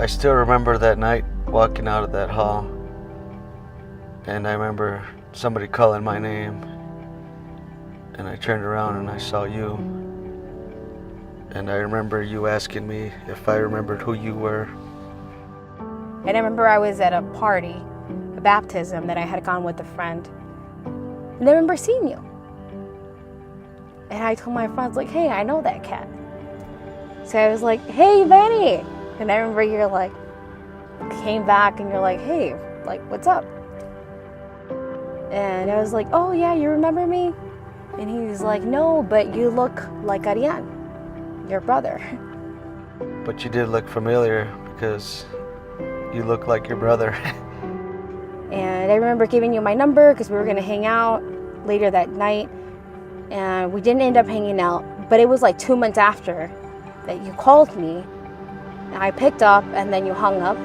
I still remember that night walking out of that hall, and I remember somebody calling my name, and I turned around and I saw you, and I remember you asking me if I remembered who you were. And I remember I was at a party, a baptism that I had gone with a friend, and I remember seeing you. And I told my friends, like, hey, I know that cat. So I was like, hey, Benny. And I remember you're like, came back and you're like, hey, like, what's up? And I was like, oh yeah, you remember me? And he was like, no, but you look like Ariane, your brother. But you did look familiar because you look like your brother. And I remember giving you my number because we were gonna hang out later that night. And we didn't end up hanging out, but it was like 2 months after that you called me. And I picked up and then you hung up.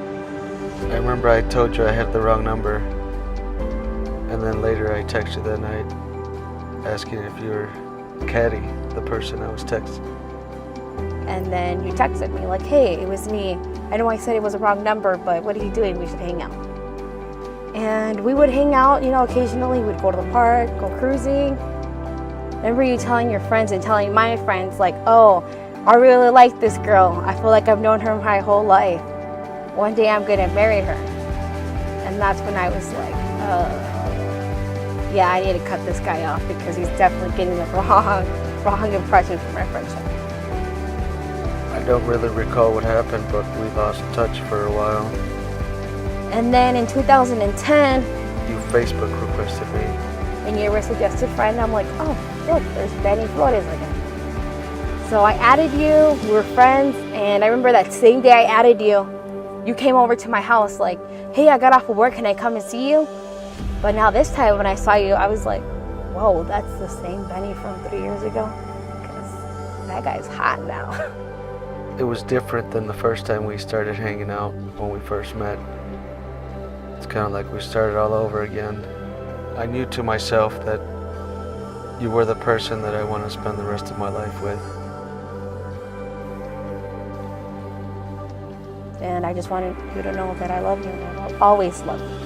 I remember I told you I had the wrong number, and then later I texted you that night asking if you were Caddy, the person I was texting. And then you texted me like, hey, it was me. I know I said it was a wrong number, but what are you doing? We should hang out. And we would hang out, you know, occasionally. We'd go to the park, go cruising. I remember you telling your friends and telling my friends like, oh, I really like this girl. I feel like I've known her my whole life. One day I'm gonna marry her. And that's when I was like, yeah, I need to cut this guy off because he's definitely getting the wrong impression from our friendship. I don't really recall what happened, but we lost touch for a while. And then in 2010, You Facebook requested me. and you were a suggested friend. I'm like, oh, look, there's Benny Flores again. So I added you, we were friends, and I remember that same day I added you, you came over to my house like, hey, I got off of work, can I come and see you? But now this time when I saw you, I was like, whoa, that's the same Benny from 3 years ago? Because that guy's hot now. It was different than the first time we started hanging out when we first met. It's kind of like we started all over again. I knew to myself that you were the person that I want to spend the rest of my life with. And I just wanted you to know that I love you and I will always love you.